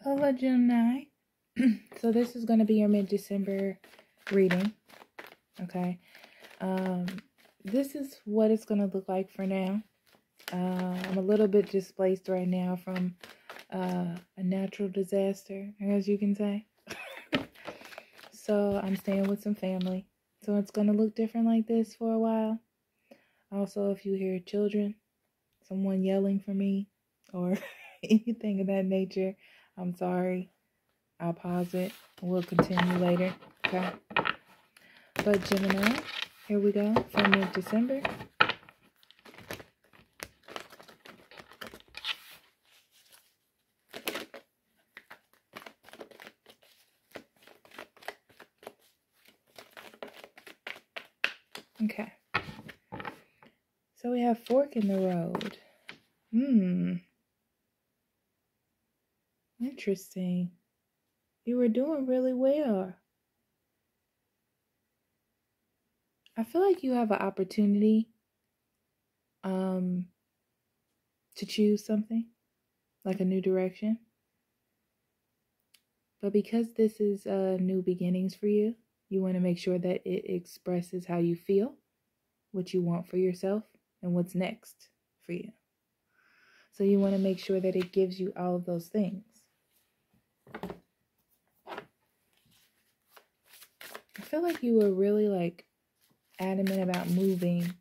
Hello, Gemini. So this is going to be your mid-December reading. Okay. This is what it's going to look like for now. I'm a little bit displaced right now from a natural disaster, as you can say. So I'm staying with some family. So it's going to look different like this for a while. Also, if you hear children, someone yelling for me, or anything of that nature, I'm sorry. I'll pause it. We'll continue later. Okay. But Gemini, here we go for mid-December. Okay. So we have fork in the road. Interesting. You were doing really well. I feel like you have an opportunity to choose something, like a new direction. But because this is new beginnings for you, you want to make sure that it expresses how you feel, what you want for yourself, and what's next for you. So you want to make sure that it gives you all of those things. I feel like you were really adamant about moving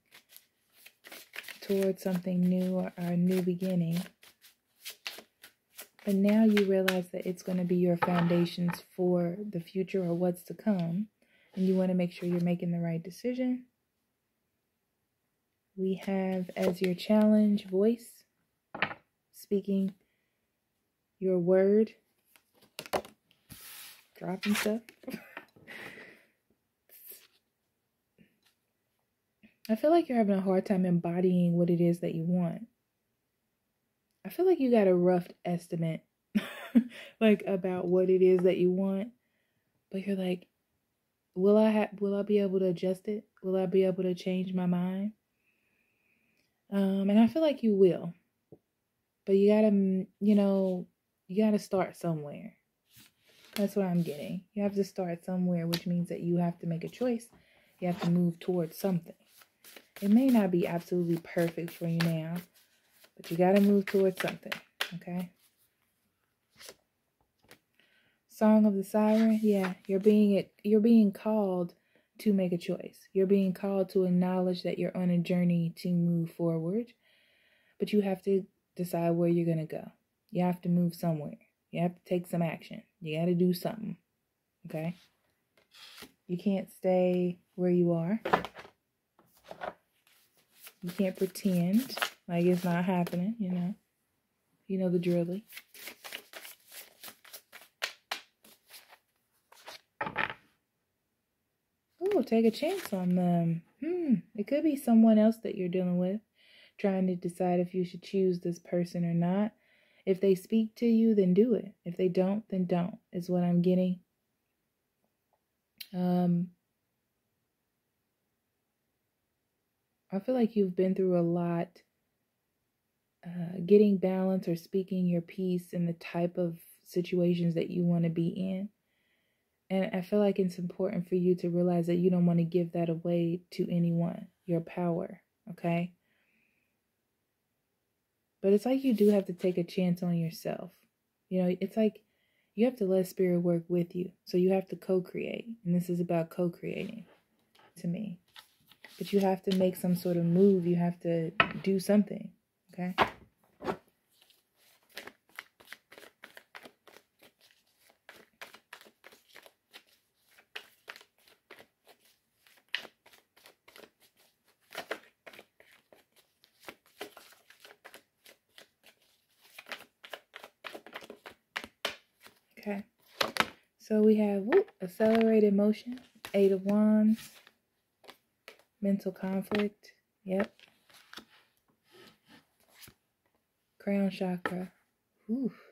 towards something new or a new beginning. But now you realize that it's going to be your foundations for the future or what's to come. And you want to make sure you're making the right decision. We have as your challenge voice, speaking your word, dropping stuff. I feel like you're having a hard time embodying what it is that you want. I feel like you got a rough estimate about what it is that you want, but you're like, will I be able to adjust it? Will I be able to change my mind? And I feel like you will, but you gotta start somewhere. That's what I'm getting. You have to start somewhere, which means that you have to make a choice. You have to move towards something. It may not be absolutely perfect for you now, but you got to move towards something, okay? Song of the Siren, yeah, you're being called to make a choice. You're being called to acknowledge that you're on a journey to move forward, but you have to decide where you're going to go. You have to move somewhere. You have to take some action. You got to do something, okay? You can't stay where you are. You can't pretend like it's not happening, you know. You know the drilly. Oh, take a chance on them. It could be someone else that you're dealing with, trying to decide if you should choose this person or not. If they speak to you, then do it. If they don't, then don't, is what I'm getting. I feel like you've been through a lot, getting balance or speaking your piece in the type of situations that you want to be in. And I feel like it's important for you to realize that you don't want to give that away to anyone, your power, okay? But it's like you do have to take a chance on yourself. You know, it's like you have to let spirit work with you. So you have to co-create. And this is about co-creating to me. But you have to make some sort of move. You have to do something, okay? Okay. So we have accelerated motion, 8 of Wands. Mental conflict. Yep. Crown chakra.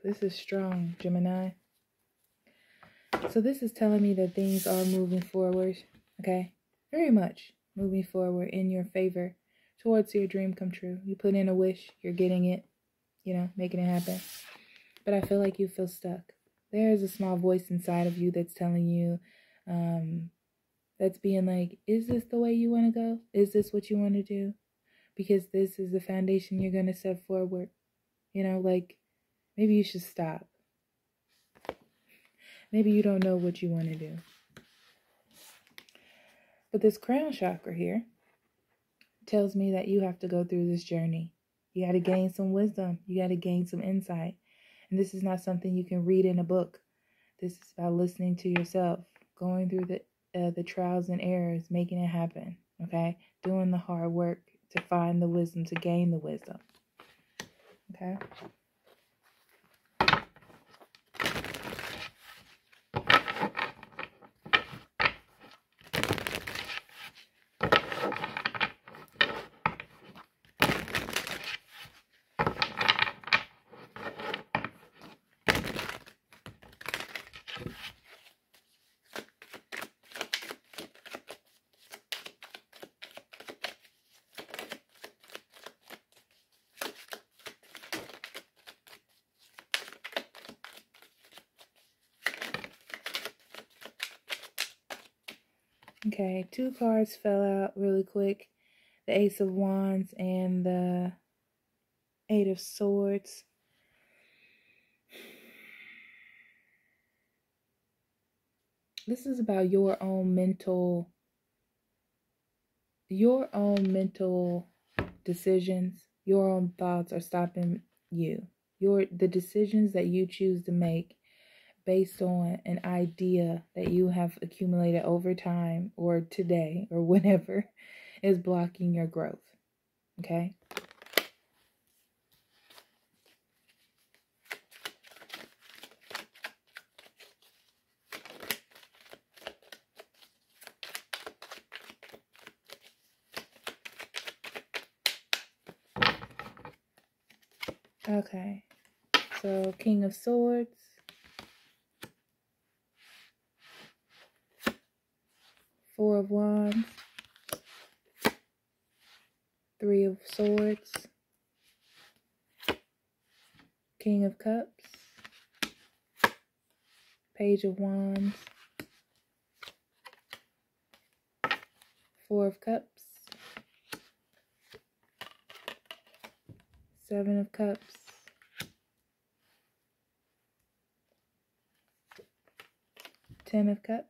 This is strong, Gemini. So this is telling me that things are moving forward. Okay. Very much moving forward in your favor towards your dream come true. You put in a wish. You're getting it. You know, making it happen. But I feel like you feel stuck. There is a small voice inside of you that's telling you, that's being like, is this the way you want to go? Is this what you want to do? Because this is the foundation you're going to set forward. You know, like, maybe you should stop. Maybe you don't know what you want to do. But this crown chakra here tells me that you have to go through this journey. You got to gain some wisdom. You got to gain some insight. And this is not something you can read in a book. This is about listening to yourself, going through the trials and errors, making it happen. Okay? Doing the hard work to find the wisdom, to gain the wisdom. Okay? Okay, 2 cards fell out really quick. The Ace of Wands and the 8 of Swords. This is about your own mental decisions. Your own thoughts are stopping you. The decisions that you choose to make based on an idea that you have accumulated over time or today or whenever is blocking your growth. Okay? Okay. So, King of Swords. 4 of Wands, 3 of Swords, King of Cups, Page of Wands, 4 of Cups, 7 of Cups, 10 of Cups,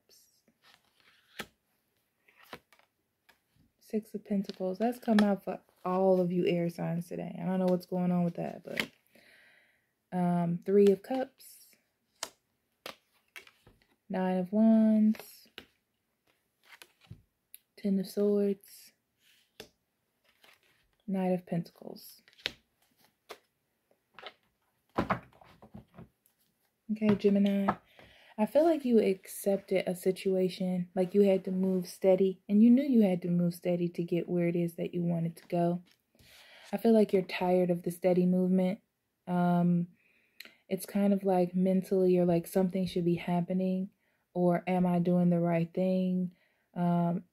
6 of Pentacles. That's come out for all of you air signs today. I don't know what's going on with that, but 3 of Cups, 9 of Wands, 10 of Swords, Knight of Pentacles. Okay, Gemini. I feel like you accepted a situation, like you had to move steady, and you knew you had to move steady to get where it is that you wanted to go. I feel like you're tired of the steady movement. It's kind of like mentally you're like something should be happening, or am I doing the right thing?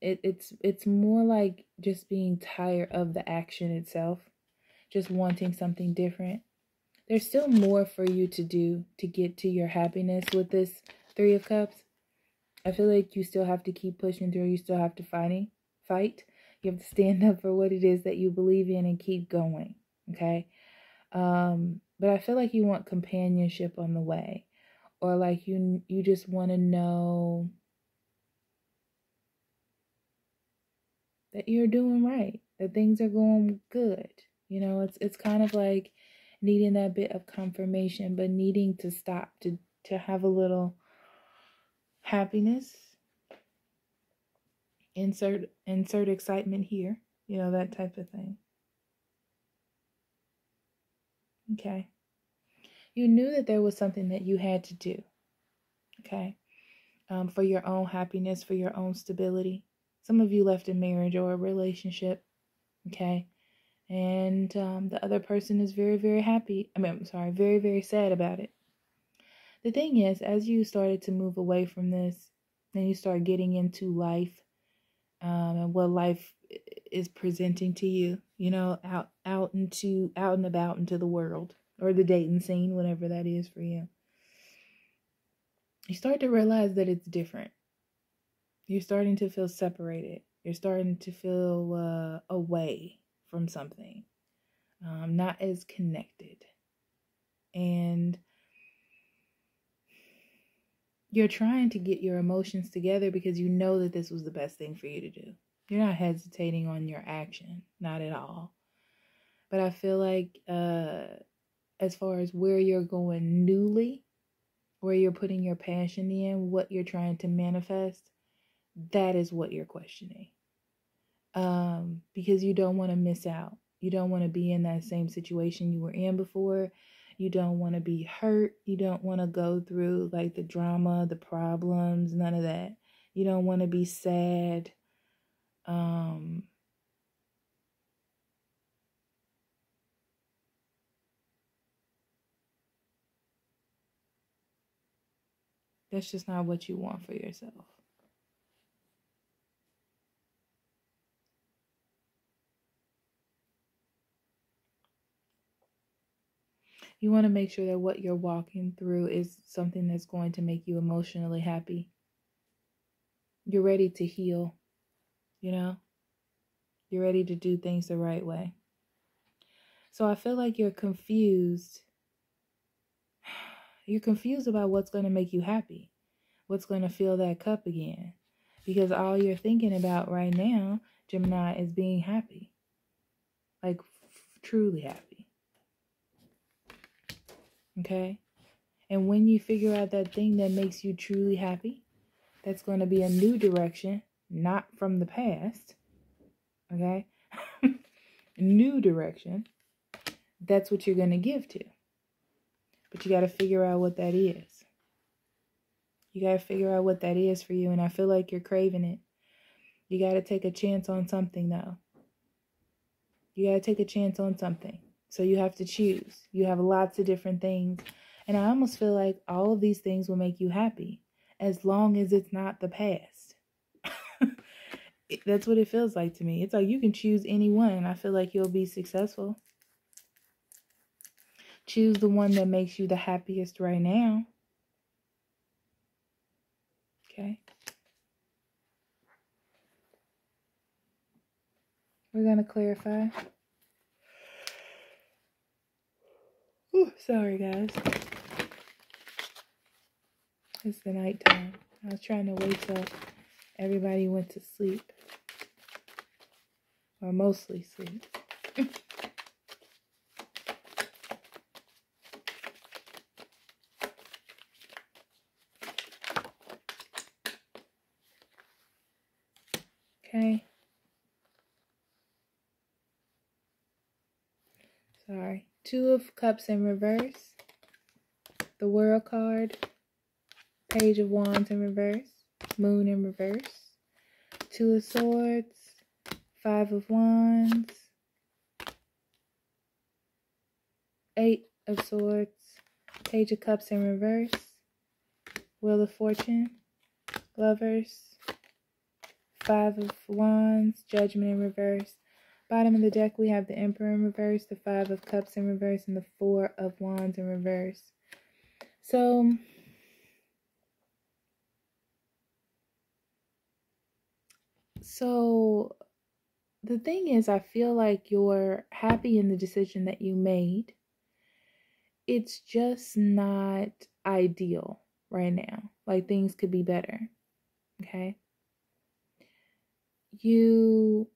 It's more like just being tired of the action itself, just wanting something different. There's still more for you to do to get to your happiness with this 3 of Cups. I feel like you still have to keep pushing through. You still have to fight. You have to stand up for what it is that you believe in and keep going. Okay? But I feel like you want companionship on the way. Or like you just want to know that you're doing right. That things are going good. You know, it's kind of like needing that bit of confirmation, but needing to stop to have a little happiness. Insert excitement here. You know, that type of thing. Okay. You knew that there was something that you had to do. Okay. For your own happiness, for your own stability. Some of you left a marriage or a relationship. Okay. And the other person is very, very happy. Very, very sad about it. The thing is, as you started to move away from this, then you start getting into life and what life is presenting to you, you know, out and about into the world or the dating scene, whatever that is for you. you start to realize that it's different. You're starting to feel separated. You're starting to feel away from something, not as connected. And you're trying to get your emotions together because you know that this was the best thing for you to do. You're not hesitating on your action, not at all. But I feel like as far as where you're going newly, where you're putting your passion in, what you're trying to manifest, that is what you're questioning. Because you don't want to miss out. You don't want to be in that same situation you were in before. You don't want to be hurt. You don't want to go through like the drama, the problems, none of that. You don't want to be sad. That's just not what you want for yourself. You want to make sure that what you're walking through is something that's going to make you emotionally happy. You're ready to heal, you know? You're ready to do things the right way. So I feel like you're confused. You're confused about what's going to make you happy. What's going to fill that cup again. Because all you're thinking about right now, Gemini, is being happy. Like, truly happy. Okay? And when you figure out that thing that makes you truly happy, that's going to be a new direction, not from the past. Okay? New direction. That's what you're going to give to. But you got to figure out what that is. You got to figure out what that is for you. And I feel like you're craving it. You got to take a chance on something, though. You got to take a chance on something. So you have to choose. You have lots of different things. And I almost feel like all of these things will make you happy. As long as it's not the past. That's what it feels like to me. It's like you can choose any one. And I feel like you'll be successful. Choose the one that makes you the happiest right now. Okay. We're going to clarify. Ooh, sorry, guys. It's the nighttime. I was trying to wait till everybody went to sleep. Or mostly sleep. Okay. Sorry. 2 of Cups in reverse. The World card. Page of Wands in reverse. Moon in reverse. 2 of Swords. 5 of Wands. 8 of Swords. Page of Cups in reverse. Wheel of Fortune. Lovers. 5 of Wands. Judgment in reverse. Bottom of the deck, we have the Emperor in reverse, the 5 of Cups in reverse, and the 4 of Wands in reverse. So the thing is, I feel like you're happy in the decision that you made. It's just not ideal right now. Like, things could be better. Okay? You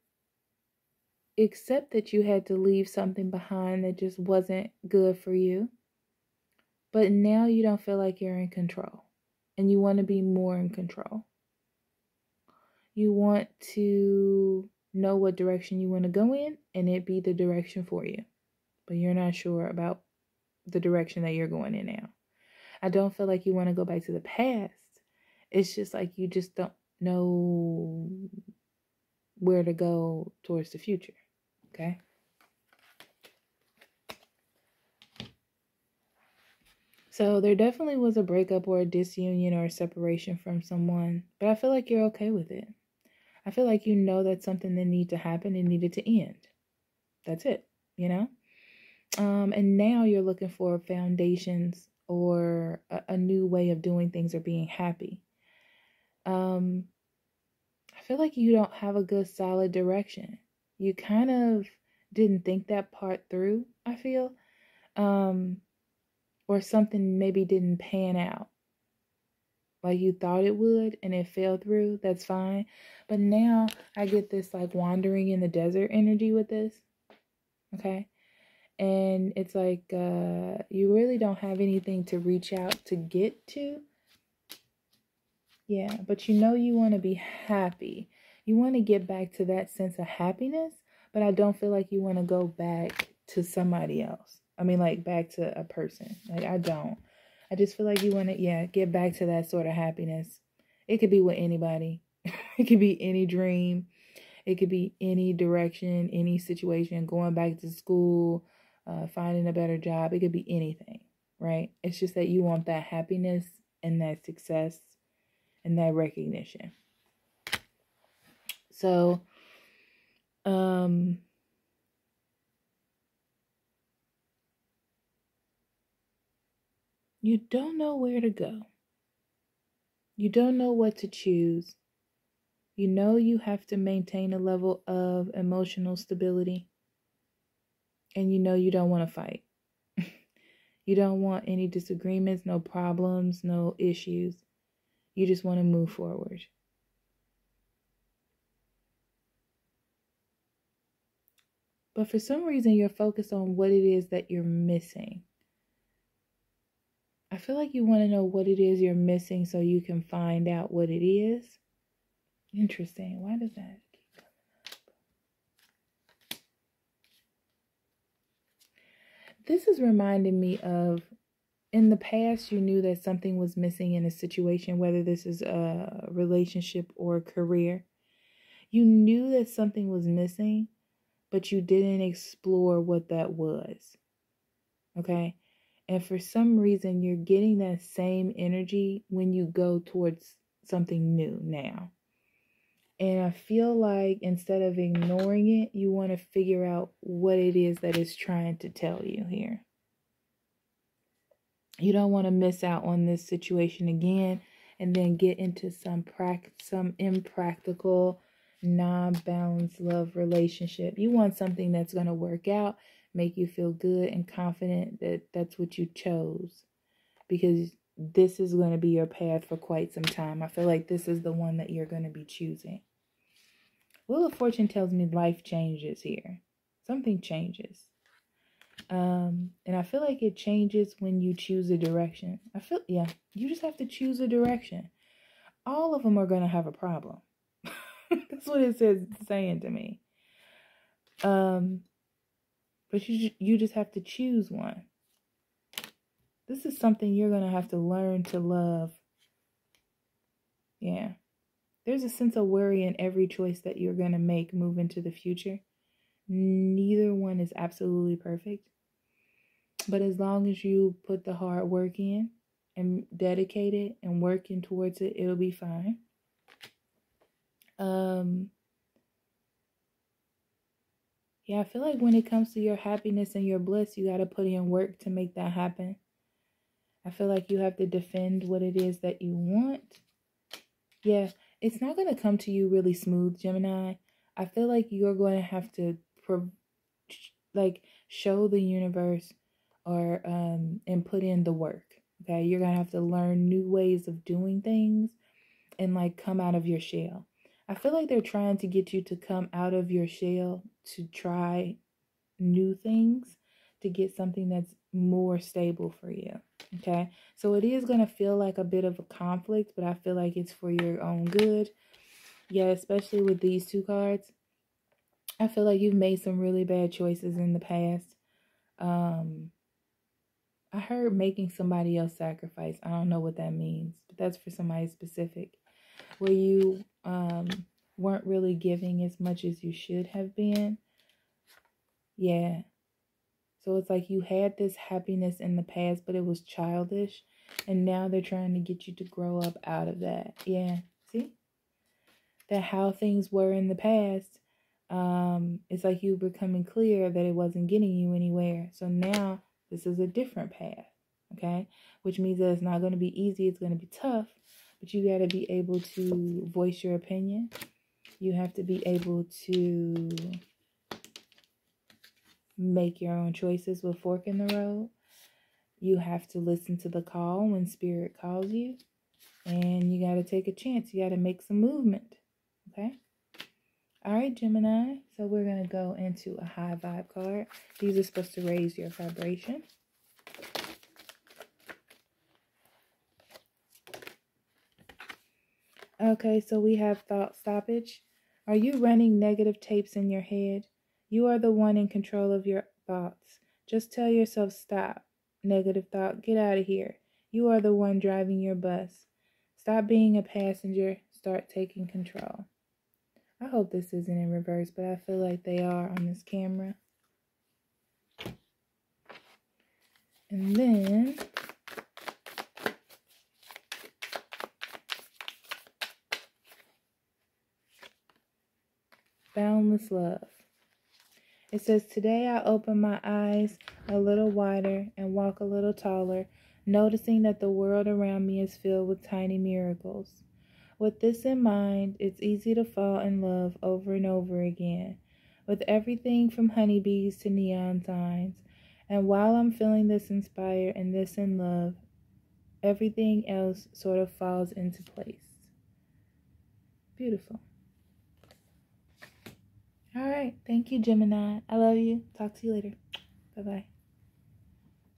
accept that you had to leave something behind that just wasn't good for you. But now you don't feel like you're in control. And you want to be more in control. You want to know what direction you want to go in and it be the direction for you. But you're not sure about the direction that you're going in now. I don't feel like you want to go back to the past. It's just like you just don't know where to go towards the future. Okay? So there definitely was a breakup or a disunion or a separation from someone. But I feel like you're okay with it. I feel like you know that's something that needed to happen and needed to end. That's it, you know? And now you're looking for foundations or a new way of doing things or being happy. I feel like you don't have a good solid direction. You kind of didn't think that part through, I feel. Or something maybe didn't pan out like you thought it would and it fell through. That's fine. But now I get this like wandering in the desert energy with this. Okay. And it's like you really don't have anything to reach out to get to. Yeah, but you know you want to be happy. You want to get back to that sense of happiness, but I don't feel like you want to go back to somebody else. I mean, like back to a person. Like, I don't. I just feel like you want to, get back to that sort of happiness. It could be with anybody. It could be any dream. It could be any direction, any situation, going back to school, finding a better job. It could be anything, right? It's just that you want that happiness and that success and that recognition. So, you don't know where to go. You don't know what to choose. You know you have to maintain a level of emotional stability. And you know you don't want to fight. You don't want any disagreements, no problems, no issues. You just want to move forward. But for some reason, you're focused on what it is that you're missing. I feel like you want to know what it is you're missing so you can find out what it is. Interesting. Why does that keep coming up? This is reminding me of, in the past, you knew that something was missing in a situation, whether this is a relationship or a career. You knew that something was missing, but you didn't explore what that was. Okay? And for some reason, you're getting that same energy when you go towards something new now. And I feel like instead of ignoring it, you want to figure out what it is that it's trying to tell you here. You don't want to miss out on this situation again and then get into some impractical, non-balanced love relationship. You want something that's going to work out, make you feel good and confident that that's what you chose, because this is going to be your path for quite some time. I feel like this is the one that you're going to be choosing. Wheel of Fortune tells me life changes here. Something changes. And I feel like it changes when you choose a direction. You just have to choose a direction. All of them are going to have a problem. That's what it says, saying to me. But you just have to choose one. This is something you're going to have to learn to love. Yeah. There's a sense of worry in every choice that you're going to make move into the future. Neither one is absolutely perfect. But as long as you put the hard work in and dedicate it and working towards it, it'll be fine. I feel like when it comes to your happiness and your bliss, you got to put in work to make that happen. I feel like you have to defend what it is that you want. Yeah, it's not going to come to you really smooth, Gemini. I feel like you're going to have to show the universe or and put in the work. Okay, you're going to have to learn new ways of doing things and come out of your shell. I feel like they're trying to get you to come out of your shell to try new things, to get something that's more stable for you. Okay, so it is going to feel like a bit of a conflict, but I feel like it's for your own good. Yeah, especially with these two cards. I feel like you've made some really bad choices in the past. I heard making somebody else sacrifice. I don't know what that means, but that's for somebody specific. Where you weren't really giving as much as you should have been. Yeah. So it's like you had this happiness in the past, but it was childish. And now they're trying to get you to grow up out of that. Yeah. See? That how things were in the past, it's like you becoming clear that it wasn't getting you anywhere. So now this is a different path. okay? Which means that it's not going to be easy. It's going to be tough, but you got to be able to voice your opinion. You have to be able to make your own choices with fork in the road. You have to listen to the call when spirit calls you. And you got to take a chance. You got to make some movement, okay? All right, Gemini. So we're going to go into a high vibe card. These are supposed to raise your vibration. Okay, so we have thought stoppage. Are you running negative tapes in your head? You are the one in control of your thoughts. Just tell yourself, stop. Negative thought, get out of here. You are the one driving your bus. Stop being a passenger. Start taking control. I hope this isn't in reverse, but I feel like they are on this camera. And then boundless love. It says, today I open my eyes a little wider and walk a little taller, noticing that the world around me is filled with tiny miracles. With this in mind, it's easy to fall in love over and over again, with everything from honeybees to neon signs. And while I'm feeling this inspired and this in love, everything else sort of falls into place. Beautiful. All right. Thank you, Gemini. I love you. Talk to you later. Bye-bye.